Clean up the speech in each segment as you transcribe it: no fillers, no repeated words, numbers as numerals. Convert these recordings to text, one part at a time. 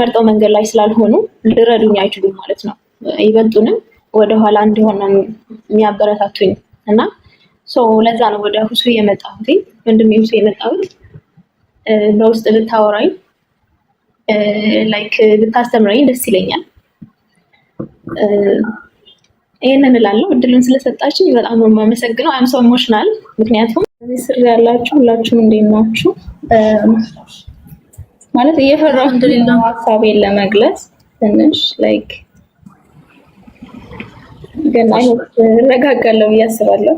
መርጠው መንገድ ላይ ስላልሆኑ ሊረዱኝ አይችሉም ማለት ነው። ይበልጡንም ወደ ኋላ እንዲሆን ነው የሚያበረታቱኝ እና ለዛ ነው ወደ ሁሱ የመጣሁት። ወንድሜ ሁሱ የመጣሁት በውስጥ ልታወራኝ ላይክ ልታስተምረኝ ደስ ይለኛል። ይሄንን እላለሁ። እድሉን ስለሰጣችኝ በጣም ነው የማመሰግነው። አም ሶ ኢሞሽናል ምክንያቱም እዚህ ስር ያላችሁ ሁላችሁም እንዴት ናችሁ? ማለት እየፈራሁ እንደሌላ ሀሳቤን ለመግለጽ ትንሽ ላይክ ግን አይነት ረጋጋለሁ ብዬ አስባለሁ።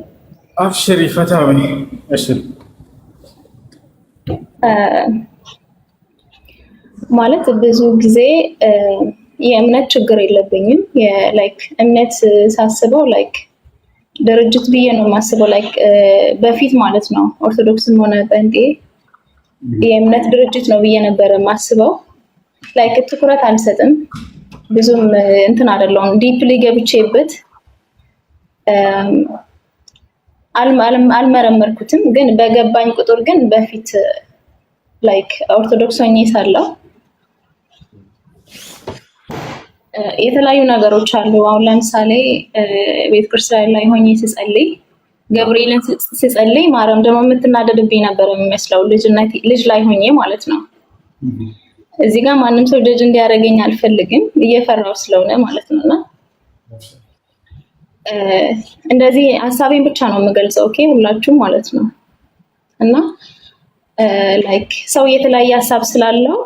አብሽሪ ፈታዊ። እሺ ማለት ብዙ ጊዜ የእምነት ችግር የለብኝም። ላይክ እምነት ሳስበው ላይክ ድርጅት ብዬ ነው የማስበው። ላይክ በፊት ማለት ነው ኦርቶዶክስም ሆነ ጴንጤ የእምነት ድርጅት ነው ብዬ ነበር የማስበው። ላይክ ትኩረት አልሰጥም ብዙም እንትን አይደለሁም ዲፕሊ ገብቼበት አልመረመርኩትም። ግን በገባኝ ቁጥር ግን በፊት ላይክ ኦርቶዶክስ ሆኜ ሳለሁ የተለያዩ ነገሮች አሉ። አሁን ለምሳሌ ቤተክርስቲያን ላይ ሆኜ ስጸልይ ገብርኤልን ስጸልይ ማርያም ደግሞ የምትናደድብኝ ነበር የሚመስለው ልጅ ላይ ሆኜ ማለት ነው። እዚህ ጋር ማንም ሰው ጀጅ እንዲያደርገኝ አልፈልግም እየፈራው ስለሆነ ማለት ነውና እንደዚህ ሐሳቤን ብቻ ነው የምገልጸው። ኦኬ ሁላችሁም ማለት ነው። እና ላይክ ሰው የተለያየ ሐሳብ ስላለው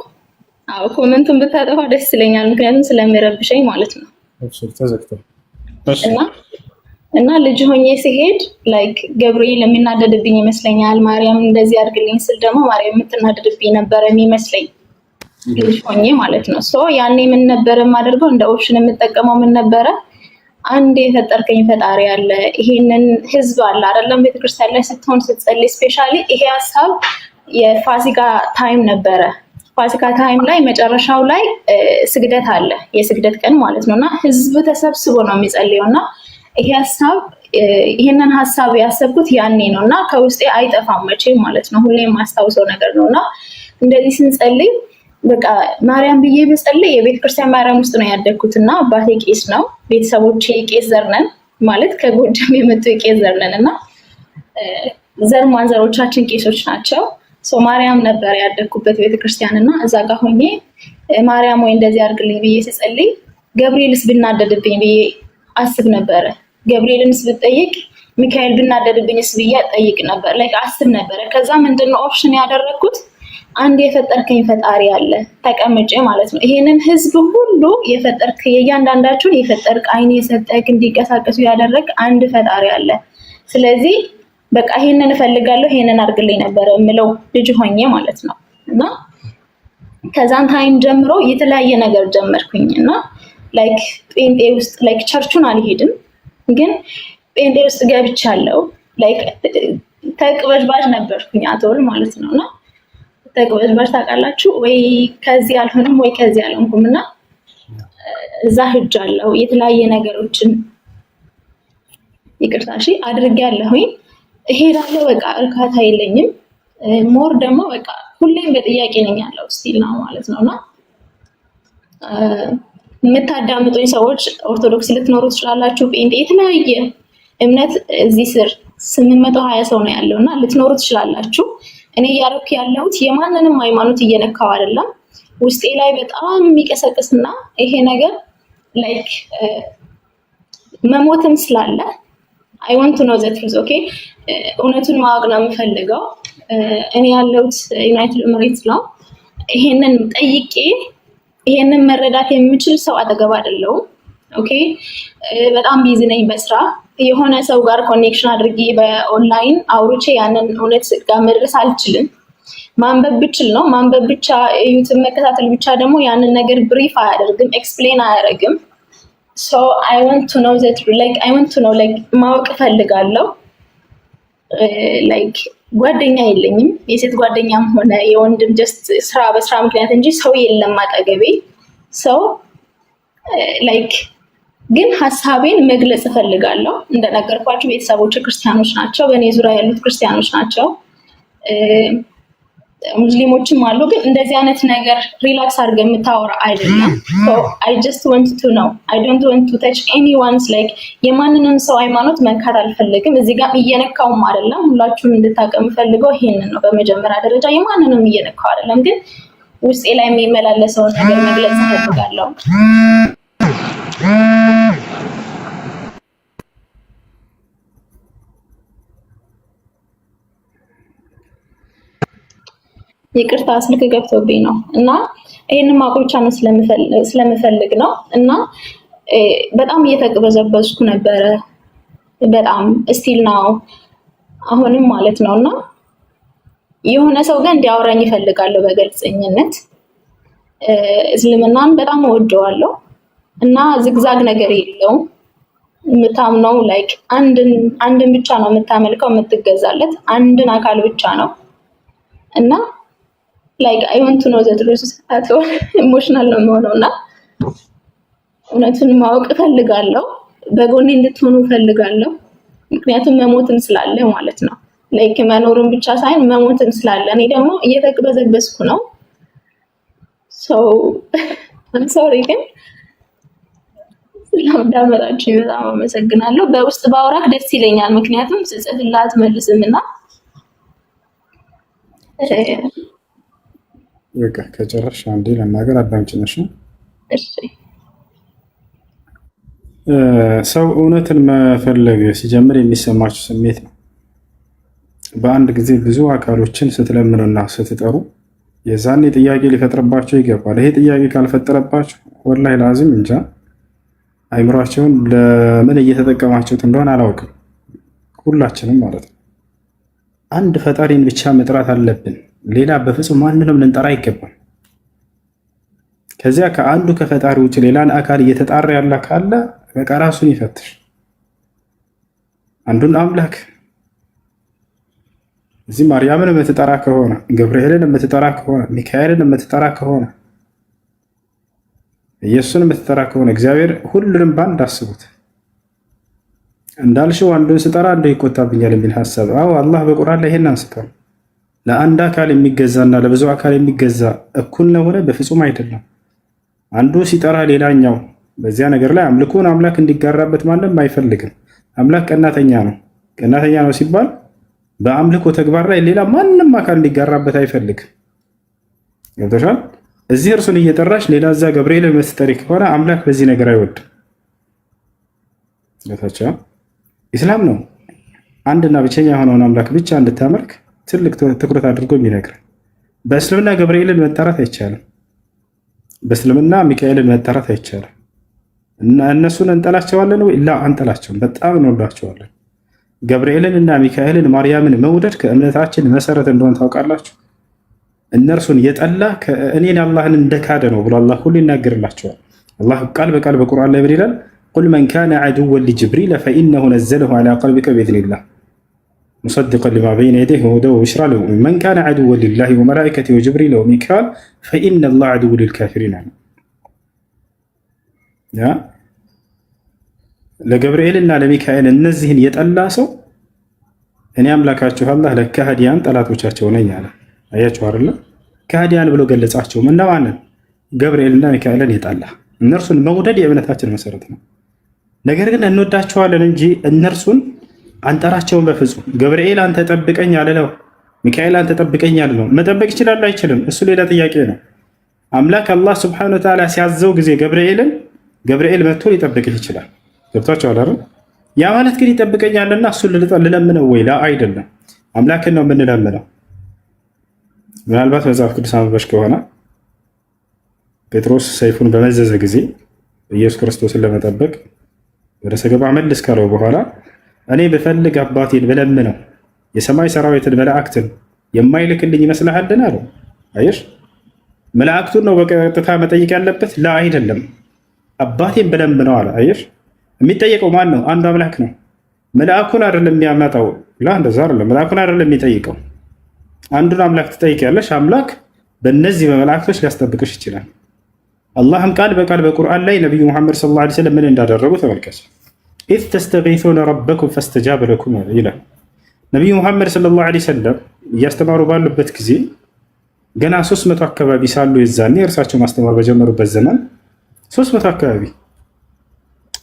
ኮሜንቱን ብታጠፋ ደስ ይለኛል ምክንያቱም ስለሚረብሸኝ ማለት ነው። እና ልጅ ሆኜ ሲሄድ ላይክ ገብርኤል የሚናደድብኝ ይመስለኛል። ማርያም እንደዚህ አድርግልኝ ስል ደግሞ ማርያም የምትናደድብኝ ነበር የሚመስለኝ ልጅ ሆኜ ማለት ነው። ያኔ ምን ነበር የማደርገው እንደ ኦፕሽን የምጠቀመው ምን ነበረ? አንድ የፈጠርከኝ ፈጣሪ አለ፣ ይሄንን ህዝብ አለ አይደለም ቤተክርስቲያን ላይ ስትሆን ስትጸልይ ስፔሻሊ ይሄ ሐሳብ የፋሲካ ታይም ነበረ። ፋሲካ ታይም ላይ መጨረሻው ላይ ስግደት አለ፣ የስግደት ቀን ማለት ነውና ህዝብ ተሰብስቦ ነው የሚጸልየውና ይሄ ሐሳብ ይሄንን ሐሳብ ያሰብኩት ያኔ ነውና ከውስጤ አይጠፋም መቼም ማለት ነው። ሁሌም ማስታውሰው ነገር ነውና እንደዚህ ስንጸልይ በቃ ማርያም ብዬ በጸልይ የቤተክርስቲያን ማርያም ውስጥ ነው ያደግኩትና አባቴ ቄስ ነው፣ ቤተሰቦቼ ቄስ ዘር ነን ማለት ከጎጃም የመጡ ቄስ ዘር ነን እና ዘር ማንዘሮቻችን ቄሶች ናቸው። ማርያም ነበር ያደግኩበት ቤተክርስቲያን እና እዛ ጋር ሆኜ ማርያም ወይ እንደዚህ አድርግልኝ ብዬ ስጸልይ ገብርኤልስ ብናደድብኝ ብዬ አስብ ነበረ። ገብርኤልንስ ብጠይቅ ሚካኤል ብናደድብኝስ ብዬ ጠይቅ ነበር፣ ላይክ አስብ ነበረ። ከዛ ምንድነው ኦፕሽን ያደረኩት አንድ የፈጠርከኝ ፈጣሪ አለ ተቀምጬ ማለት ነው። ይሄንን ህዝብ ሁሉ የፈጠርክ የእያንዳንዳችሁን የፈጠርክ አይን የሰጠክ እንዲንቀሳቀሱ ያደረክ አንድ ፈጣሪ አለ። ስለዚህ በቃ ይሄንን እፈልጋለሁ ይሄንን አድርግልኝ ነበር የምለው ልጅ ሆኜ ማለት ነው። እና ከዛን ታይም ጀምሮ የተለያየ ነገር ጀመርኩኝ እና ላይክ ጴንጤ ውስጥ ላይክ ቸርቹን አልሄድም ግን ጴንጤ ውስጥ ገብቻለሁ። ላይክ ተቅበዝባዥ ነበርኩኝ አቶል ማለት ነውና ተቅበዝባዥ ታውቃላችሁ ወይ? ከዚህ አልሆንም ወይ ከዚህ አልሆንኩምና እዛ ሄጃለሁ። የተለያየ ነገሮችን ይቅርታሽ አድርጌያለሁኝ። እሄዳለሁ በቃ እርካታ የለኝም። ሞር ደግሞ በቃ ሁሌም በጥያቄ ነኝ ያለው ስቲል ነው ማለት ነውና የምታዳምጡኝ ሰዎች ኦርቶዶክስ ልትኖሩ ትችላላችሁ፣ ጴንጤ የተለያየ እምነት እዚህ ስር 820 ሰው ነው ያለውና ልትኖሩ ትችላላችሁ። እኔ ያረኩ ያለሁት የማንንም ሃይማኖት እየነካው አይደለም። ውስጤ ላይ በጣም የሚቀሰቅስና ይሄ ነገር ላይክ መሞትም ስላለ I want to know the truth okay እውነቱን ማወቅ ነው የምፈልገው። እኔ ያለሁት ዩናይትድ ኤሚሬትስ ነው። ይሄንን ጠይቄ ይሄንን መረዳት የምችል ሰው አጠገብ አይደለሁም። ኦኬ በጣም ቢዚ ነኝ በስራ። የሆነ ሰው ጋር ኮኔክሽን አድርጌ በኦንላይን አውርቼ ያንን እውነት ጋር መድረስ አልችልም። ማንበብ ብችል ነው ማንበብ ብቻ ዩቲዩብ መከታተል ብቻ ደግሞ ያንን ነገር ብሪፍ አያደርግም ኤክስፕሌን አያደርግም። so I want to know that like I want to know like ማወቅ ፈልጋለሁ። like ጓደኛ የለኝም የሴት ጓደኛም ሆነ የወንድም just ስራ በስራ ምክንያት እንጂ ሰው የለም አጠገቤ። so like ግን ሐሳቤን መግለጽ ፈልጋለሁ። እንደነገርኳችሁ ቤተሰቦች ክርስቲያኖች ናቸው፣ በእኔ ዙሪያ ያሉት ክርስቲያኖች ናቸው። ሙስሊሞችም አሉ። ግን እንደዚህ አይነት ነገር ሪላክስ አድርገህ የምታወራ አይደለም። so I just want to know, I don't want to touch anyone's like የማንንም ሰው ሃይማኖት መንካት አልፈልግም። እዚህ ጋር እየነካውም አይደለም። ሁላችሁም እንድታቀም ፈልገው ይሄንን ነው። በመጀመሪያ ደረጃ የማንንም እየነካው አይደለም፣ ግን ውስጤ ላይ የሚመላለሰውን ነገር መግለጽ እፈልጋለሁ። ይቅርታ ስልክ ገብቶብኝ ነው እና ይሄንን ማቆቻ ነው ስለምፈልግ ነው። እና በጣም እየተቅበዘበዝኩ ነበረ፣ በጣም ስቲል ነው አሁንም ማለት ነው። እና የሆነ ሰው ጋር እንዲያወራኝ ይፈልጋለሁ በግልጽኝነት። እስልምናን በጣም እወደዋለሁ እና ዝግዛግ ነገር የለውም። የምታምነው ላይክ አንድን ብቻ ነው የምታመልከው፣ የምትገዛለት አንድን አካል ብቻ ነው እና like I want to know the truth at all emotional ነው የምሆነው እና እውነቱን ማወቅ እፈልጋለሁ። በጎኔ እንድትሆኑ እፈልጋለሁ። ምክንያቱም መሞትም ስላለ ማለት ነው። like መኖርም ብቻ ሳይሆን መሞትም ስላለ እኔ ደግሞ እየተቅበዘበዝኩ ነው። so I'm sorry ግን ስለማዳመጣችሁ በጣም አመሰግናለሁ። በውስጥ ባወራክ ደስ ይለኛል፣ ምክንያቱም ጽጽፍላት መልስምና በቃ ከጨረሽ አንዴ ለማገር አዳምጪኝ። እሺ ሰው እውነትን መፈለግ ሲጀምር የሚሰማችሁ ስሜት ነው። በአንድ ጊዜ ብዙ አካሎችን ስትለምኑና ስትጠሩ የዛኔ ጥያቄ ሊፈጥርባቸው ይገባል። ይሄ ጥያቄ ካልፈጠረባቸው ወላሂ ላዚም እንጃ አይምሯቸውን ለምን እየተጠቀማችሁት እንደሆነ አላውቅም። ሁላችንም ማለት ነው አንድ ፈጣሪን ብቻ መጥራት አለብን። ሌላ በፍጹም ማንንም ልንጠራ አይገባም። ከዚያ ከአንዱ ከፈጣሪ ውጭ ሌላን አካል እየተጣራ ያለ ካለ በቃ ራሱን ይፈትሽ። አንዱን አምላክ እዚህ ማርያምን የምትጠራ ከሆነ ገብርኤልን የምትጠራ ከሆነ ሚካኤልን የምትጠራ ከሆነ ኢየሱስን የምትጠራ ከሆነ እግዚአብሔር ሁሉንም ባንድ አስቡት። እንዳልሽው አንዱን ስጠራ አንዱ ይቆጣብኛል የሚል ሐሳብ አዎ አላህ በቁርአን ላይ ይሄን አንስቷል። ለአንድ አካል የሚገዛና ለብዙ አካል የሚገዛ እኩል ነው ሆነ በፍጹም አይደለም። አንዱ ሲጠራ ሌላኛው በዚያ ነገር ላይ አምልኮን አምላክ እንዲጋራበት ማንም አይፈልግም። አምላክ ቀናተኛ ነው። ቀናተኛ ነው ሲባል በአምልኮ ተግባር ላይ ሌላ ማንም አካል እንዲጋራበት አይፈልግም። ገብቶሻል? እዚህ እርሱን እየጠራሽ ሌላ እዛ ገብርኤል መስጠሪ ከሆነ አምላክ በዚህ ነገር አይወድም። ገብቶሻል? ኢስላም ነው አንድና ብቸኛ የሆነውን አምላክ ብቻ እንድታመልክ ትልቅ ትኩረት አድርጎ የሚነግር። በእስልምና ገብርኤልን መጠራት አይቻልም። በእስልምና ሚካኤልን መጠራት አይቻልም። እና እነሱን እንጠላቸዋለን ወይ? ላ አንጠላቸውም፣ በጣም እንወዳቸዋለን። ገብርኤልን እና ሚካኤልን ማርያምን መውደድ ከእምነታችን መሰረት እንደሆነ ታውቃላችሁ። እነርሱን የጠላ እኔን አላህን እንደካደ ነው ብሎ አላህ ሁሉ ይናገርላቸዋል። አላህ ቃል በቃል በቁርአን ላይ ምን ይላል? ቁል መን ካነ ዐዱወን ሊጅብሪል ፈኢነሁ ነዘለሁ ዐላ ቀልቢከ ቢኢዝኒላህ ሙሰድቀን ሊማ በይነ የደይሂ ወሁደን ወቡሽራ ሊልሙእሚኒን መን ካነ ዐዱወን ሊላሂ ወመላኢከቲሂ ወጅብሪል ወሚካኤል ፈኢነላህ ዐዱወን ሊልካፊሪን አለ። ለገብርኤልና ለሚካኤል እነዚህን የጠላ ሰው እኔ አምላካችሁ አላህ ለካህዲያን ጠላቶቻቸው ነኝ አለ። አያችሁ አይደለ? ካህዲያን ብሎ ገለጻቸው። እነማንን? ገብርኤልና ሚካኤልን የጠላ። እነርሱን መውደድ የእምነታችን መሰረት ነው። ነገር ግን እንወዳቸዋለን እንጂ እነርሱን አንጠራቸውን በፍጹም። ገብርኤል አንተ ጠብቀኝ አልለው፣ ሚካኤል አንተ ጠብቀኝ አልለው። መጠበቅ ይችላል አይችልም? እሱ ሌላ ጥያቄ ነው። አምላክ አላህ ሱብሓነሁ ወተዓላ ሲያዘው ጊዜ ገብርኤል መጥቶ ሊጠብቅህ ይችላል። ገብቷቸዋል አይደል? ያ ማለት ግን ይጠብቀኛልና እሱን ልለምነው ወይ? ላ አይደለም፣ አምላክን ነው የምንለምነው። ምናልባት መጽሐፍ ቅዱስ አንበሽ ከሆነ ጴጥሮስ ሰይፉን በመዘዘ ጊዜ ኢየሱስ ክርስቶስን ለመጠበቅ ወደ ሰገባ መልስ ካለው በኋላ እኔ ብፈልግ አባቴን ብለምነው የሰማይ ሰራዊትን መላእክትን የማይልክልኝ ይመስልሃልን አለው። አየሽ፣ መላእክቱን ነው በቀጥታ መጠየቅ ያለበት? ላ አይደለም፣ አባቴን ብለምነው አለ። አየሽ፣ የሚጠየቀው ማን ነው? አንዱ አምላክ ነው። መልአኩን አይደለም የሚያመጣው። ላ እንደዛ አይደለም፣ መልአኩን አይደለም የሚጠይቀው። አንዱን አምላክ ትጠይቂያለሽ። አምላክ በእነዚህ በመላእክቶች ሊያስጠብቅሽ ይችላል። አላህም ቃል በቃል በቁርአን ላይ ነቢዩ ሙሐመድ ሰለላሁ ዐለይሂ ወሰለም ምን እንዳደረጉ ተመልከች። ኢዝ ተስተጊሱነ ረበኩም ፈስተጃበ ለኩም ይላል። ነቢዩ ሙሐመድ ሰለላሁ ዐለይሂ ወሰለም እያስተማሩ ባሉበት ጊዜ ገና 300 አካባቢ ሳሉ የዛኔ እርሳቸው ማስተማር በጀመሩበት ዘመን 300 አካባቢ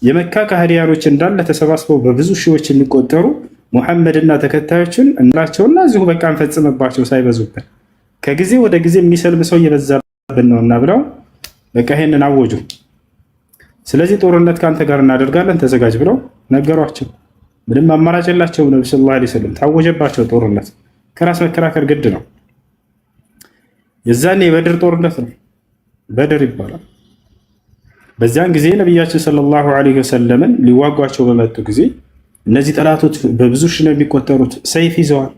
የመካ ከሃዲያኖች እንዳለ ተሰባስበው በብዙ ሺዎች የሚቆጠሩ ሙሐመድና ተከታዮችን እንላቸውና እዚሁ በቃ እንፈጽምባቸው ሳይበዙብን ከጊዜ ወደ ጊዜ የሚሰልም ሰው እየበዛብን ነውና ብለው በቃ ይሄንን አወጁ። ስለዚህ ጦርነት ካንተ ጋር እናደርጋለን ተዘጋጅ ብለው ነገሯቸው። ምንም አማራጭ የላቸውም። ነብዩ ሰለላሁ ዐለይሂ ወሰለም ታወጀባቸው ጦርነት። ከራስ መከራከር ግድ ነው። የዛኔ የበድር ጦርነት ነው፣ በድር ይባላል። በዚያን ጊዜ ነቢያችን ሰለላሁ ዐለይሂ ወሰለምን ሊዋጓቸው በመጡ ጊዜ እነዚህ ጠላቶች በብዙ ሺህ ነው የሚቆጠሩት። ሰይፍ ይዘዋል፣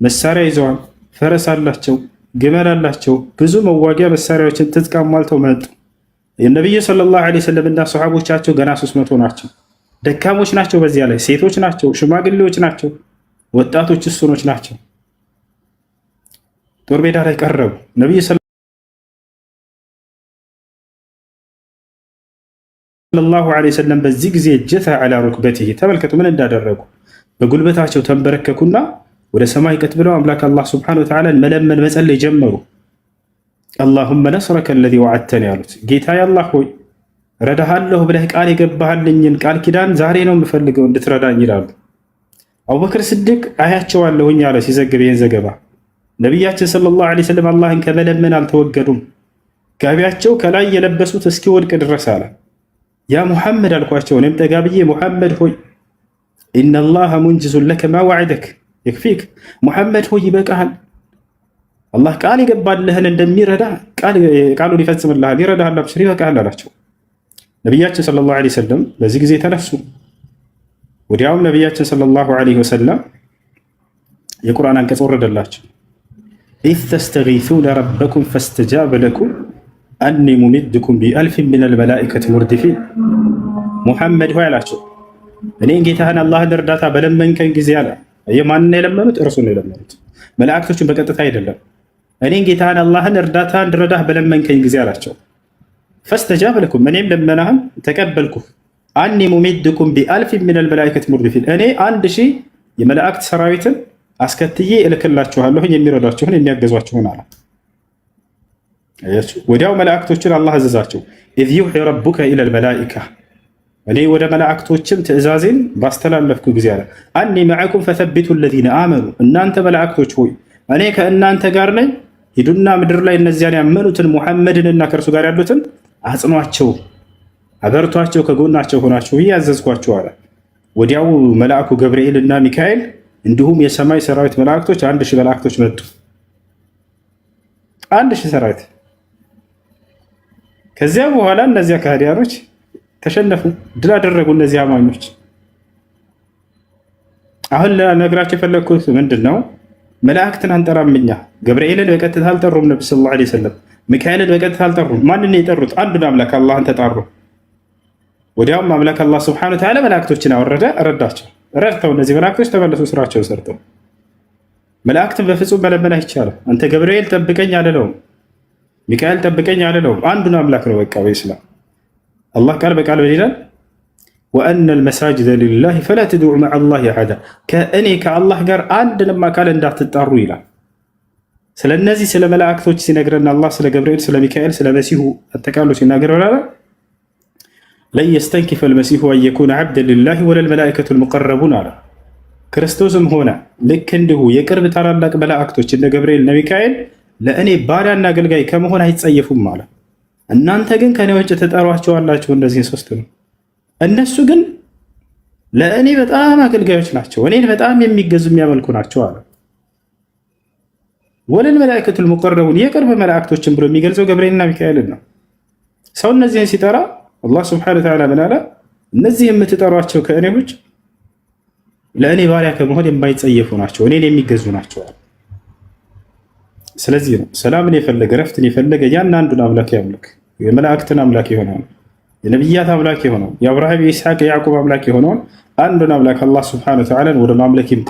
መሳሪያ ይዘዋል፣ ፈረስ አላቸው፣ ግመል አላቸው፣ ብዙ መዋጊያ መሳሪያዎችን ትጥቅ አሟልተው መጡ። የነቢዩ ሰለላሁ ዐለይሂ ወሰለም እና ሰሃቦቻቸው ገና 300 ናቸው። ደካሞች ናቸው። በዚያ ላይ ሴቶች ናቸው፣ ሽማግሌዎች ናቸው፣ ወጣቶች እሱኖች ናቸው። ጦር ሜዳ ላይ ቀረቡ። ነቢዩ ሰለላሁ ዐለይሂ ወሰለም በዚህ ጊዜ ጀተ ዐላ ሩክበቲሂ ተመልከቱ ምን እንዳደረጉ። በጉልበታቸው ተንበረከኩና ወደ ሰማይ ቀጥ ብለው አምላክ አላህ ሱብሓነሁ ወተዓላ መለመን መጸለይ ጀመሩ። አላሁመ ነስረከ አለዚ ወዐድተኒ ያሉት ጌታዬ አላህ ሆይ ረዳሃለሁ ብለህ ቃል የገባህልኝን ቃል ኪዳን ዛሬ ነው የምፈልገው እንድትረዳኝ ይላሉ። አቡበክር ስዲቅ አያቸዋለሁኝ አለ ሲዘግብ ይህን ዘገባ። ነቢያችን ሰለላሁ ዐለይሂ ወሰለም አላህን ከመለመን አልተወገዱም። ጋቢያቸው ከላይ የለበሱት እስኪወድቅ ድረስ አለ። ያ ሙሐመድ አልኳቸው፣ እኔም ጠጋ ብዬ ሙሐመድ ሆይ ኢነላሃ ሙንጅዙን ለከ ማ ወዐደክ የክፊክ፣ ሙሐመድ ሆይ ይበቃሃል፣ አላህ ቃል የገባልህን እንደሚረዳ ቃሉን ይፈጽምልሃል፣ ይረዳሃል፣ አብሽር ይበቃሃል አላቸው። ነቢያችን ሰለላሁ ዐለይሂ ወሰለም በዚህ ጊዜ ተነሱ። ወዲያውም ነቢያችን ሰለላሁ ዐለይሂ ወሰለም የቁርአን አንቀጽ ወረደላቸው። ኢዝ ተስተጊሱነ ረበኩም ፈስተጃበ ለኩም አኒ ሙሚድኩም ቢአልፊን ሚነል መላኢከቲ ሙርዲፊን። ሙሐመድ ሆይ አላቸው እኔን ጌታህን አላህን እርዳታ በለመንከን ጊዜ አለ። የማንን የለመኑት? እርሱን የለመኑት፣ መላእክቶችን በቀጥታ አይደለም። እኔን ጌታህን አላህን እርዳታ እንድረዳህ በለመንከኝ ጊዜ አላቸው ፈስተጃበ ለኩም እኔም ለመናህን ተቀበልኩ። አኒ ሙሚድኩም ቢአልፊን ሚነል መላኢከቲ ሙርዲፊን እኔ 1000 የመላእክት ሰራዊትን አስከትዬ እልክላችኋለሁ የሚረዷችሁን የሚያገዟችሁን አለ። ወዲያው መላእክቶችን አላህ አዘዛቸው። ኢዝ ዩሒ ረቡከ ኢለል መላኢካ እኔ ወደ መላእክቶችም ትእዛዜን ባስተላለፍኩ ጊዜ አለ አኒ መዐኩም ፈሰቢቱ አለዚነ አመኑ እናንተ መላእክቶች ሆይ እኔ ከእናንተ ጋር ነኝ፣ ሂዱና ምድር ላይ እነዚያን ያመኑትን ሙሐመድንና ከእርሱ ጋር ያሉትን አጽኗቸው፣ አበርቷቸው፣ ከጎናቸው ሆናችሁ ያዘዝኳቸው አለ። ወዲያው መልአኩ ገብርኤል እና ሚካኤል እንዲሁም የሰማይ ሰራዊት መላእክቶች 1000 መላእክቶች መጡ። 1000 ሰራዊት። ከዚያ በኋላ እነዚያ ከሃዲያኖች ተሸነፉ፣ ድል አደረጉ። እነዚህ አማኞች አሁን ለነገራቸው የፈለግኩት ምንድን ነው? መላእክትን አንጠራም እኛ። ገብርኤልን በቀጥታ አልጠሩም ነብዩ ሰለላሁ ዐለይሂ ወሰለም። ሚካኤልን በቀጥታ አልጠሩም። ማንን የጠሩት? አንዱን አምላክ አላህን ተጣሩ። ወዲያውም አምላክ አላህ ሱብሓነሁ ወተዓላ መላእክቶችን አወረደ፣ ረዳቸው። ረድተው እነዚህ መላእክቶች ተመለሱ ስራቸውን ሰርተው። መላእክትን በፍጹም መለመን አይቻልም። አንተ ገብርኤል ጠብቀኝ አልለውም፣ ሚካኤል ጠብቀኝ አልለውም። አንዱን አምላክ ነው በቃ በኢስላም። አላህ ቃል በቃል ምን ይላል? ወአነል መሳጅደ ሊላሂ ፈላ ተድዑ መዐላሂ አሐዳ ከእኔ ከአላህ ጋር አንድንም አካል እንዳትጣሩ ይላል። ስለነዚህ ስለ መላእክቶች ሲነግረን አላህ ስለ ገብርኤል፣ ስለ ሚካኤል፣ ስለ መሲሁ አጠቃሎ ሲናገር ለን የስተንኪፈ አልመሲሁ አን የኩነ ዐብደን ሊላሂ ወለል መላኢከቱል ሙቀረቡን አለ። ክርስቶስም ሆነ ልክ እንዲሁ የቅርብ ታላላቅ መላእክቶች እንደ ገብርኤል እና ሚካኤል ለእኔ ባሪያና አገልጋይ ከመሆን አይጸየፉም አለ። እናንተ ግን ከኔ ውጭ ተጠሯቸዋላችሁ እነዚህን ሶስት ነው። እነሱ ግን ለእኔ በጣም አገልጋዮች ናቸው፣ እኔን በጣም የሚገዙ የሚያመልኩ ናቸው አለ። ወለል መላኢከቱል ሙቀረቡን የቅርብ መላእክቶችን ብሎ የሚገልጸው ገብርኤልና ሚካኤልን ነው። ሰው እነዚህን ሲጠራ አላህ ስብሐነሁ ወተዓላ ምን አለ? እነዚህ የምትጠሯቸው ከእኔ ውጭ ለእኔ ባሪያ ከመሆን የማይጸየፉ ናቸው፣ እኔን የሚገዙ ናቸው። ስለዚህ ነው ሰላምን የፈለገ ረፍትን የፈለገ ያን አንዱን አምላክ ያምልክ። የመላእክትን አምላክ የሆነውን የነቢያት አምላክ የሆነውን የአብርሃም የኢስሐቅ የያዕቁብ አምላክ የሆነውን አንዱን አምላክ አላህ ስብሐነሁ ወተዓላ ወደ ማምለክ ይምጣ።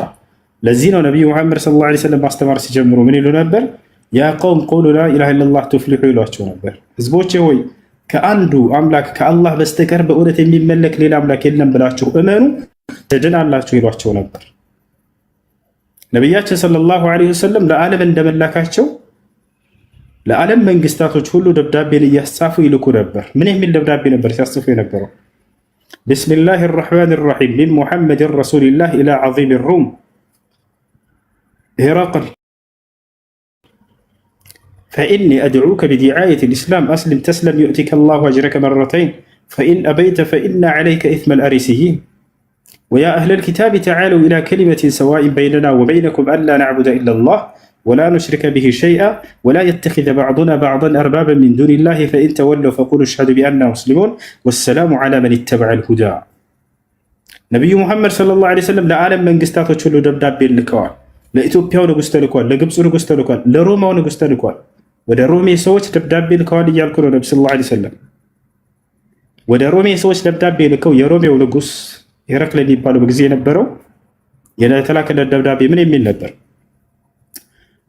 ለዚህ ነው ነቢዩ ሙሐመድ ሰለላሁ ዐለይሂ ወሰለም ማስተማር ሲጀምሩ ምን ይሉ ነበር? ያ ቀውም ቁሉ ላ ኢላሃ ኢለላህ ቱፍሊሑ ይሏቸው ነበር። ህዝቦቼ ሆይ ከአንዱ አምላክ ከአላህ በስተቀር በእውነት የሚመለክ ሌላ አምላክ የለም ብላችሁ እመኑ ትድናላችሁ ይሏቸው ነበር። ነቢያችን ሰለላሁ ዐለይሂ ወሰለም ለዓለም እንደመላካቸው ለዓለም መንግስታቶች ሁሉ ደብዳቤን እያስጻፉ ይልኩ ነበር። ምን የሚል ደብዳቤ ነበር ሲያስጽፉ የነበረው? ቢስሚላህ ራሕማን ራሒም ሚን ሙሐመድን ረሱሊላህ ኢላ ዐዚም ሩም ሄራቅል ፈኢኒ አድዑከ ቢዲዓየት ልእስላም አስሊም ተስለም ዩእቲከ አላሁ አጅረከ መረተይን ፈኢን አበይተ ፈኢና ዐለይከ ኢትመ ልአሪሲይን ወያ አህለል ኪታብ ተዓለው ኢላ ከሊመትን ሰዋኢን በይነና ወበይነኩም አላ ነዕቡደ ኢለላህ ወላ ኑሽሪከ ቢሂ ሸይአ ወላ የተኪዘ ባዕዱና ባዕዳን አርባበን ሚን ዱኒላህ ፈኢን ተወለው ፈቁሉ አሽሀዱ ቢአና ሙስሊሙን ወሰላሙ ዐላ መን ኢተበዐል ሁዳ። ነቢዩ ሙሐመድ ሰለላሁ ዐለይሂ ወሰለም ለዓለም መንግስታቶች ሁሉ ደብዳቤ ልከዋል። ለኢትዮጵያው ንጉሥ ተልኳል፣ ለግብፁ ንጉሥ ተልኳል፣ ለሮማው ንጉሥ ተልኳል። ወደ ሮሜ ሰዎች ደብዳቤ ልከዋል እያልኩ ነው። ነቢ ሰለላሁ ዐለይሂ ወሰለም ወደ ሮሜ ሰዎች ደብዳቤ ልከው የሮሜው ንጉሥ ሄራክል የሚባለው በጊዜ የነበረው የተላከለት ደብዳቤ ምን የሚል ነበር?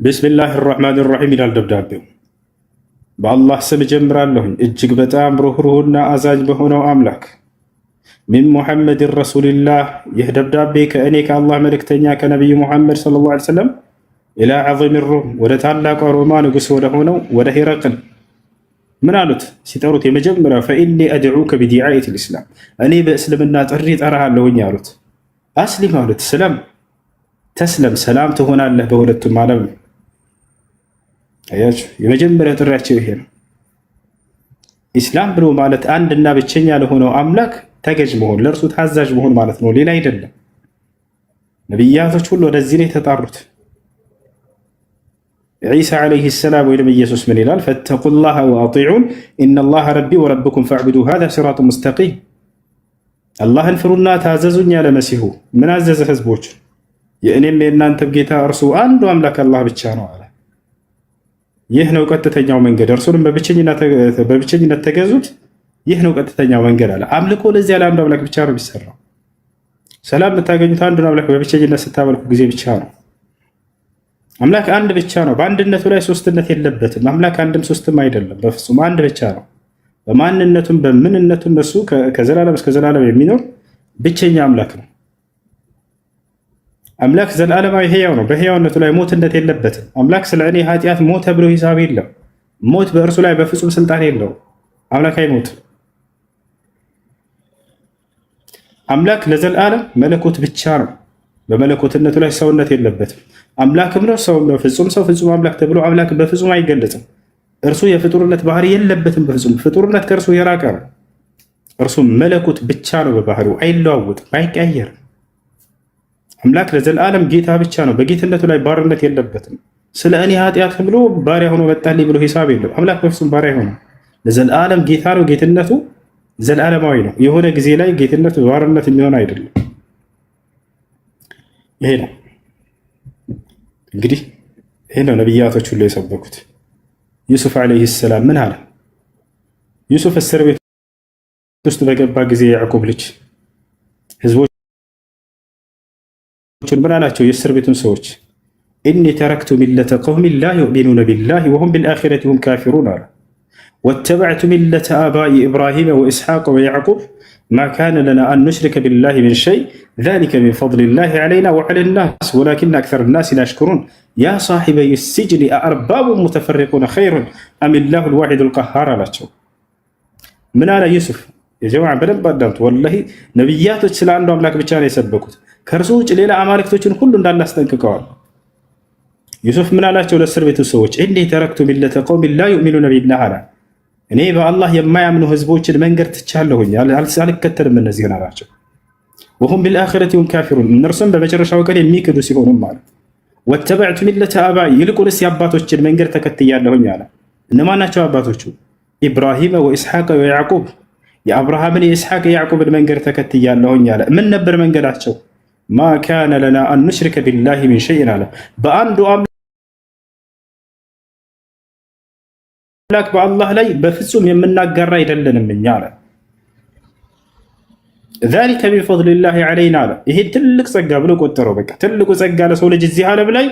ቢስሚላህ ራሕማን ራሒም ይላል ደብዳቤው። በአላህ ስም እጀምራለሁኝ እጅግ በጣም ሩህሩህና አዛኝ በሆነው አምላክ ሚን ሙሐመድን ረሱልላህ፣ ይህ ደብዳቤ ከእኔ ከአላህ መልእክተኛ ከነቢዩ ሙሐመድ ሰለላሁ ዐለይሂ ወሰለም ኢላ ዐዚም ሩም፣ ወደ ታላቋ ሮማ ንጉሥ ወደ ሆነው ወደ ሄራቅል ምን አሉት ሲጠሩት? የመጀመሪያው ፈኢኒ አድዑከ ቢዲዓየት ልእስላም፣ እኔ በእስልምና ጥሪ ጠራሃለሁኝ አሉት። አስሊም አሉት። ስለም ተስለም፣ ሰላም ትሆናለህ በሁለቱም ዓለም። አያችሁ፣ የመጀመሪያ ጥሪያቸው ይሄ ነው። ኢስላም ብሎ ማለት አንድና ብቸኛ ለሆነው አምላክ ተገዥ መሆን፣ ለእርሱ ታዛዥ መሆን ማለት ነው፣ ሌላ አይደለም። ነቢያቶች ሁሉ ወደዚህ ነው የተጣሩት። ዒሳ ዓለይሂ ሰላም ወይም ኢየሱስ ምን ይላል? ፈተቁላህ ወአጢዑን ኢነላህ ረቢ ወረብኩም ፈዕቡዱ ሃዛ ሲራጡ ሙስተቂም። አላህን ፍሩና ታዘዙኝ ያለ መሲሁ ምን አዘዘ? ህዝቦች የእኔም የእናንተም ጌታ እርሱ አንዱ አምላክ አላህ ብቻ ነው አለ። ይህ ነው ቀጥተኛው መንገድ፣ እርሱንም በብቸኝነት ተገዙት፣ ይህ ነው ቀጥተኛው መንገድ አለ። አምልኮ ለዚያ ለአንዱ አምላክ ብቻ ነው የሚሰራው። ሰላም የምታገኙት አንዱን አምላክ በብቸኝነት ስታመልኩ ጊዜ ብቻ ነው። አምላክ አንድ ብቻ ነው። በአንድነቱ ላይ ሶስትነት የለበትም። አምላክ አንድም ሶስትም አይደለም፣ በፍጹም አንድ ብቻ ነው። በማንነቱም በምንነቱም እሱ ከዘላለም እስከ ዘላለም የሚኖር ብቸኛ አምላክ ነው። አምላክ ዘላለማዊ ሕያው ነው። በሕያውነቱ ላይ ሞትነት የለበትም። አምላክ ስለ እኔ ኃጢአት ሞተ ብሎ ሂሳብ የለም። ሞት በእርሱ ላይ በፍጹም ስልጣን የለውም። አምላክ አይሞትም። አምላክ ለዘላለም መለኮት ብቻ ነው። በመለኮትነቱ ላይ ሰውነት የለበትም። አምላክም ነው ሰውም ነው። ፍጹም ሰው ፍጹም አምላክ ተብሎ አምላክ በፍጹም አይገለጽም። እርሱ የፍጡርነት ባህሪ የለበትም። በፍጹም ፍጡርነት ከእርሱ የራቀ ነው። እርሱ መለኮት ብቻ ነው። በባህሪው አይለዋወጥም፣ አይቀየርም። አምላክ ለዘላለም ጌታ ብቻ ነው። በጌትነቱ ላይ ባርነት የለበትም። ስለ እኔ ኃጢአት ብሎ ባሪያ ሆኖ መጣልኝ ብሎ ሂሳብ የለም። አምላክ በፍጹም ባሪያ ሆነ ለዘላለም ጌታ ነው። ጌትነቱ ዘላለማዊ ነው። የሆነ ጊዜ ላይ ጌትነቱ ባርነት የሚሆን አይደለም። ይሄ ነው እንግዲህ ይሄ ነው ነቢያቶች ሁሉ የሰበኩት። ዩሱፍ ዓለይሂ ሰላም ምን አለ? ዩሱፍ እስር ቤት ውስጥ በገባ ጊዜ የያዕቆብ ልጅ ህዝቦችን ምን አላቸው? የእስር ቤቱን ሰዎች ኢኒ ተረክቱ ሚለተ ቀውሚን ላ ዩእሚኑነ ቢላሂ ወሁም ቢልአኺረቲ ሁም ካፊሩን አለ። ወተበዕቱ ሚለተ አባኢ ኢብራሂመ ወኢስሐቅ ወያዕቁብ ማ ካነ ለና አን ኑሽሪከ ቢላሂ ሚን ሸይ ዛሊከ ሚን ፈድሊላሂ ዐለይና ወዐለ ናስ ወላኪነ አክሰረ ናሲ ላ የሽኩሩን ያ ሳሒበይ ሲጅኒ አአርባቡን ሙተፈሪቁነ ኸይሩን አሚላሁ ልዋሒዱል ቀሃር አላቸው። ምን አለ ዩሱፍ? የጀማዓ በደንብ አዳምጡ። ወላሂ ነቢያቶች ስለ አንዱ አምላክ ብቻ ነው የሰበኩት። ከእርሱ ውጭ ሌላ አማልክቶችን ሁሉ እንዳላስጠንቅቀዋል። ዩሱፍ ምን አላቸው ለእስር ቤቱ ሰዎች? ኢኒ ተረክቱ ሚለተ ቀውሚን ላ ዩእሚኑነ ቢላህ አላ፣ እኔ በአላህ የማያምኑ ህዝቦችን መንገድ ትቻለሁኝ፣ አልከተልም እነዚህን አላቸው። ወሁም ቢልአኺረቲ ሁም ካፊሩን፣ እነርሱም በመጨረሻው ቀን የሚክዱ ሲሆኑም አለ። ወተበዕቱ ሚለተ አባኢ፣ ይልቁንስ የአባቶችን መንገድ ተከትያለሁኝ አለ። እነማን ናቸው አባቶቹ? ኢብራሂመ ወኢስሐቅ ወያዕቁብ፣ የአብርሃምን የኢስሐቅ የያዕቁብን መንገድ ተከትያለሁኝ አለ። ምን ነበር መንገዳቸው? ማ ካነ ለና አን ኑሽሪከ ቢላሂ ሚን ሸይን አለ። በአንዱ አምላክ በአላህ ላይ በፍጹም የምናጋራ አይደለንም እኛ አለ። ዛሊከ ሚን ፈድሊላሂ ዐለይና አለ። ይሄን ትልቅ ጸጋ ብሎ ቆጠረው። በቃ ትልቁ ጸጋ ለሰው ልጅ እዚህ ዓለም ላይ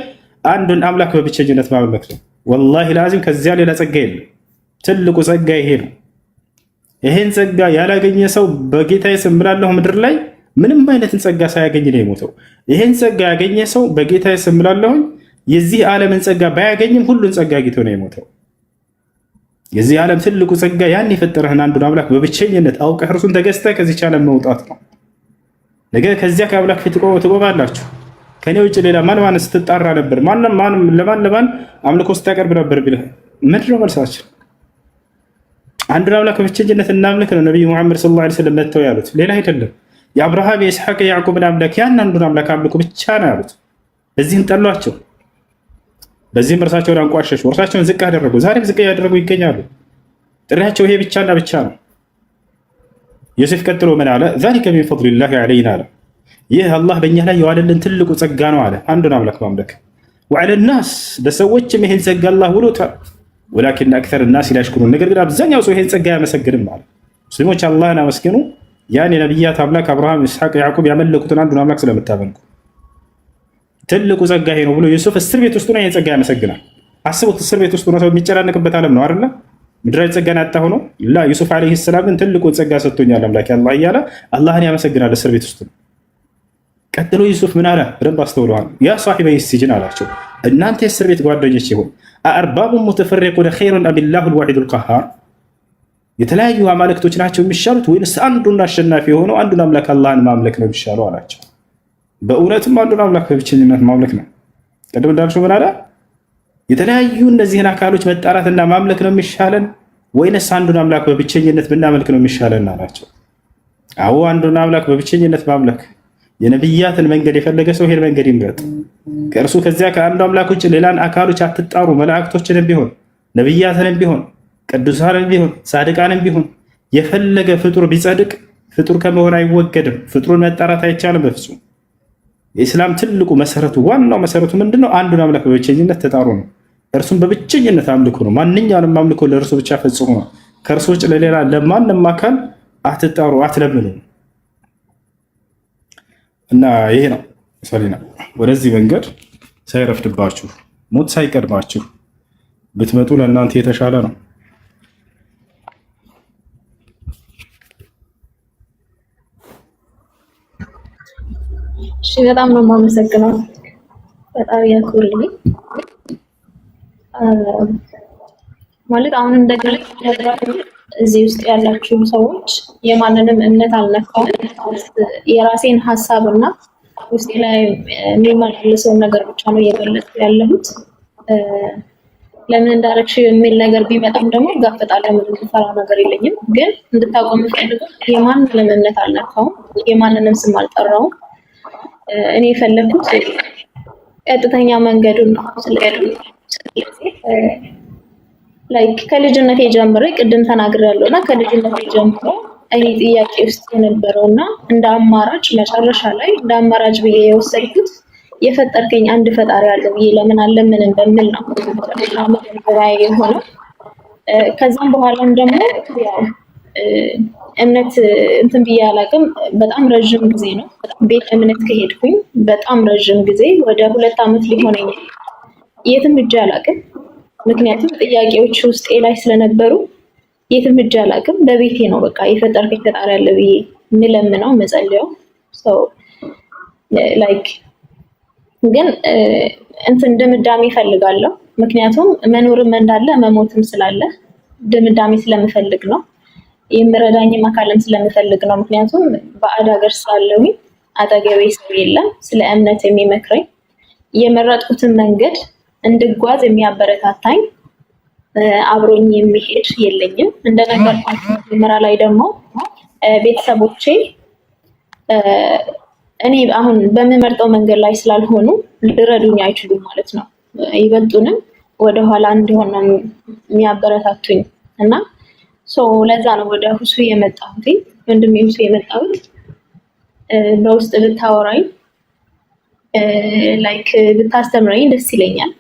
አንዱን አምላክ በብቸኝነት ማምለክ ነው። ወላሂ ላዚም ከዚያ ሌላ ጸጋ የለም። ትልቁ ጸጋ ይሄ ነው። ይሄን ጸጋ ያላገኘ ሰው በጌታዬ ስም እምላለሁ ምድር ላይ ምንም አይነትን ጸጋ ሳያገኝ ነው የሞተው። ይሄን ጸጋ ያገኘ ሰው በጌታዬ ስም እምላለሁ የዚህ ዓለምን ጸጋ ባያገኝም ሁሉን ጸጋ አግኝቶ ነው የሞተው። የዚህ ዓለም ትልቁ ጸጋ ያን የፈጠረህን አንዱን አምላክ በብቸኝነት አውቀህ እርሱን ተገዝተህ ከዚች ዓለም መውጣት ነው። ነገ ከዚያ ከአምላክ ፊት ትቆማላችሁ። ከኔ ውጭ ሌላ ማን ስትጣራ ነበር? ለማን አምልኮ ስታቀርብ ነበር ብለህ ምንድን ነው መልሳችን? አንዱን አምላክ በብቸኝነት እናምልክ ነው ነቢዩ ሙሐመድ ሰለላሁ ዐለይሂ ወሰለም መጥተው ያሉት፣ ሌላ አይደለም። የአብርሃም የኢስሐቅ የያዕቆብን አምላክ ያን አንዱን አምላክ አምልኩ ብቻ ነው ያሉት። በዚህም ጠሏቸው፣ በዚህም እርሳቸውን አንቋሸሹ፣ እርሳቸውን ዝቅ አደረጉ። ዛሬም ዝቅ ያደረጉ ይገኛሉ። ጥሪያቸው ይሄ ብቻና ብቻ ነው። ዮሴፍ ቀጥሎ ምን አለ? ዛሊከ ሚን ፈድሊላሂ ዐለይና አለ። ይህ አላህ በእኛ ላይ የዋለልን ትልቁ ጸጋ ነው አለ፣ አንዱን አምላክ ማምለክ። ወዐለ ናስ ለሰዎችም ይሄን ጸጋ አላህ ውሎታል። ወላኪን አክተር ናስ ላ የሽኩሩን፣ ነገር ግን አብዛኛው ሰው ይሄን ጸጋ አያመሰግንም አለ። ሙስሊሞች አላህን አመስግኑ፣ ያን የነቢያት አምላክ አብርሃም፣ ኢስሐቅ፣ ያዕቆብ ያመለኩትን አንዱን አምላክ ስለምታመልኩ ትልቁ ጸጋ ይሄ ነው ብሎ ዩሱፍ እስር ቤት ውስጥ ነው ይሄን ጸጋ ያመሰግናል። አስቡት፣ እስር ቤት ውስጥ ነው ሰው የሚጨናነቅበት ዓለም ነው አይደለ? ምድራዊ ጸጋን ያጣ ሆኖ ላ ዩሱፍ ዓለይሂ ሰላም ግን ትልቁን ጸጋ ሰጥቶኛል አምላክ አላህ እያለ አላህን ያመሰግናል እስር ቤት ውስጥ ነው። ቀጥሎ ዩሱፍ ምን አለ? በደንብ አስተውለዋል። ያ ሳሒበይ ሲጅን አላቸው፣ እናንተ የእስር ቤት ጓደኞች ይሁን አርባቡን ሙተፈሪቁነ ኸይሩን አሚላሁል ዋሒዱል ቀሃር፣ የተለያዩ አማልክቶች ናቸው የሚሻሉት ወይንስ አንዱን አሸናፊ የሆነው አንዱን አምላክ አላህን ማምለክ ነው የሚሻለው አላቸው። በእውነትም አንዱን አምላክ በብቸኝነት ማምለክ ነው። ቅድም እንዳልሽው ምን አለ? የተለያዩ እነዚህን አካሎች መጣራትና ማምለክ ነው የሚሻለን ወይንስ አንዱን አምላክ በብቸኝነት ብናመልክ ነው የሚሻለን አላቸው። አዎ አንዱን አምላክ በብቸኝነት ማምለክ። የነብያትን መንገድ የፈለገ ሰው ይሄን መንገድ ይምረጥ። ከእርሱ ከዚያ ከአንዱ አምላክ ውጭ ሌላን አካሎች አትጣሩ። መላእክቶችንም ቢሆን ነብያትንም ቢሆን ቅዱሳንም ቢሆን ጻድቃንም ቢሆን የፈለገ ፍጡር ቢጸድቅ ፍጡር ከመሆን አይወገድም። ፍጡሩን መጣራት አይቻልም በፍጹም። የኢስላም ትልቁ መሰረቱ ዋናው መሰረቱ ምንድነው? አንዱን አምላክ በብቸኝነት ተጣሩ ነው። እርሱን በብቸኝነት አምልኩ ነው። ማንኛውንም አምልኮ ለእርሱ ብቻ ፈጽሙ ነው። ከእርሱ ውጭ ለሌላ ለማንም አካል አትጣሩ፣ አትለምኑ። እና ይሄ ነው ሰሊና፣ ወደዚህ መንገድ ሳይረፍድባችሁ ሞት ሳይቀድማችሁ ብትመጡ ለእናንተ የተሻለ ነው። እሺ፣ በጣም ነው የማመሰግነው። በጣም ያክብርልኝ። ማለት አሁን እንደገና እዚህ ውስጥ ያላችሁ ሰዎች የማንንም እምነት አልነካውም። የራሴን ሀሳብና ውስጤ ላይ የሚመላለሰውን ነገር ብቻ ነው እየገለጽኩ ያለሁት። ለምን እንዳረግሽ የሚል ነገር ቢመጣም ደግሞ እጋፈጣለሁ። ምንም የምፈራው ነገር የለኝም። ግን እንድታውቁ የምፈልገው የማንንም እምነት አልነካውም፣ የማንንም ስም አልጠራውም። እኔ የፈለኩት ቀጥተኛ መንገዱን ነው። ስለዚህ ላይክ ከልጅነቴ ጀምሮ ቅድም ተናግሬያለሁ እና ከልጅነቴ ጀምሮ እኔ ጥያቄ ውስጥ የነበረውና እንደ አማራጭ መጨረሻ ላይ እንደ አማራጭ ብዬ የወሰድኩት የፈጠርከኝ አንድ ፈጣሪ አለ ብዬ ለምን አለምን እንደምል ነው መጀመሪያ የሆነው። ከዛም በኋላም ደግሞ ያው እምነት እንትን ብዬ አላውቅም። በጣም ረዥም ጊዜ ነው ቤት እምነት ከሄድኩኝ በጣም ረዥም ጊዜ ወደ 2 ዓመት ሊሆነኝ የትም ሂጄ አላውቅም። ምክንያቱም ጥያቄዎች ውስጤ ላይ ስለነበሩ የትም ሂጄ አላውቅም። በቤቴ ነው በቃ የፈጠርከኝ ፈጣሪ አለ ብዬ የምለምነው መጸለያው ሰው ላይክ ግን እንትን ድምዳሜ እፈልጋለሁ። ምክንያቱም መኖርም እንዳለ መሞትም ስላለ ድምዳሜ ስለምፈልግ ነው። የምረዳኝም አካልም ስለምፈልግ ነው። ምክንያቱም ባዕድ ሀገር ስላለሁኝ አጠገቤ ሰው የለም ስለ እምነት የሚመክረኝ፣ የመረጥኩትን መንገድ እንድጓዝ የሚያበረታታኝ፣ አብሮኝ የሚሄድ የለኝም። እንደነገርኳችሁ መጀመሪያ ላይ ደግሞ ቤተሰቦቼ እኔ አሁን በምመርጠው መንገድ ላይ ስላልሆኑ ሊረዱኝ አይችሉም ማለት ነው። ይበልጡንም ወደኋላ እንዲሆን ነው የሚያበረታቱኝ እና ለዛ ነው ወደ ሁሱ የመጣሁት። ወንድሜ ሁሱ የመጣሁት በውስጥ ብታወራኝ ላይክ ብታስተምረኝ ደስ ይለኛል።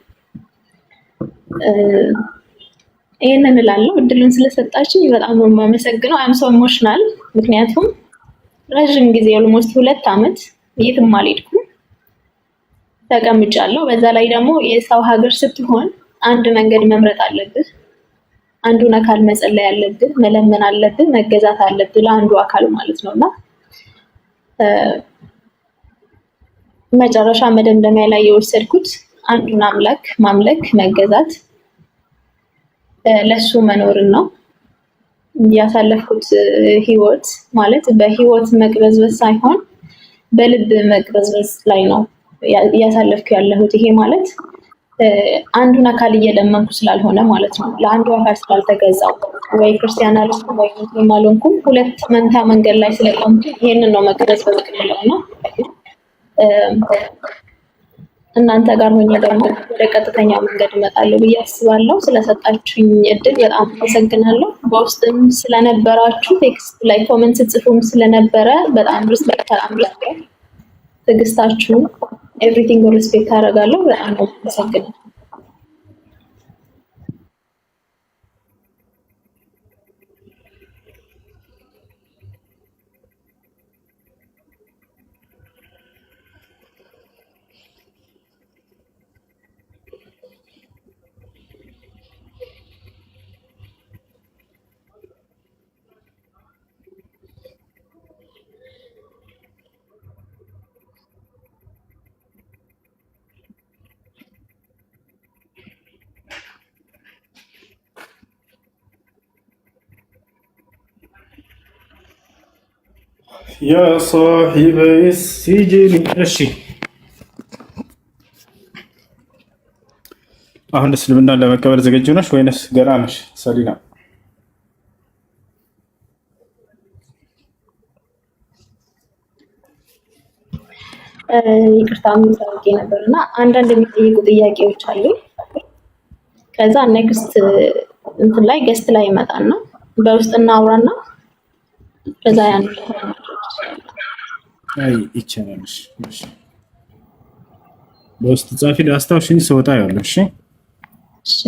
ይሄንን እላለሁ። እድሉን ስለሰጣችኝ በጣም ነው የማመሰግነው። አም ሶ ኢሞሽናል ምክንያቱም ረዥም ጊዜ ኦልሞስት 2 ዓመት የትም አልሄድኩም ተቀምጫለሁ። በዛ ላይ ደግሞ የሰው ሀገር ስትሆን አንድ መንገድ መምረጥ አለብህ። አንዱን አካል መጸለይ አለብህ፣ መለመን አለብህ፣ መገዛት አለብህ ለአንዱ አካል ማለት ነውና መጨረሻ መደምደሚያ ላይ የወሰድኩት አንዱን አምላክ ማምለክ፣ መገዛት ለሱ መኖርን ነው ያሳለፍኩት። ህይወት ማለት በህይወት መቅበዝበዝ ሳይሆን በልብ መቅበዝበዝ ላይ ነው እያሳለፍኩ ያለሁት። ይሄ ማለት አንዱን አካል እየለመንኩ ስላልሆነ ማለት ነው። ለአንዱ አካል ስላልተገዛው ወይ ክርስቲያን አልሆንኩም ወይ ሙስሊም አልሆንኩም። ሁለት መንታ መንገድ ላይ ስለቆምኩ ይሄንን ነው መቅበዝበዝ የምንለው። እናንተ ጋር ሆኜ ደግሞ ወደ ቀጥተኛ መንገድ እመጣለሁ ብዬ አስባለሁ። ስለሰጣችሁኝ እድል በጣም አመሰግናለሁ። በውስጥም ስለነበራችሁ ቴክስት ላይ ኮሜንት ጽፉም ስለነበረ በጣም ሪስፔክት ትዕግስታችሁ ኤቭሪቲንግ ሪስፔክት አደርጋለሁ። በጣም አመሰግናለሁ። ያ ሳሒበይ ሲጅን። እሺ አሁን እስልምናን ለመቀበል ዝግጁ ነሽ ወይንስ ገና ነሽ ሰሊና? ይቅርታ ምንታውቂ ነበርና አንዳንድ የሚጠይቁ ጥያቄዎች አሉ። ከዛ ኔክስት እንትን ላይ ገስት ላይ ይመጣና በውስጥ እናውራና ከዛ ያን አይ ይቻላል። እሺ በውስጥ ጻፊ አስታውሽኝ ስወጣ ያለው። እሺ እሺ።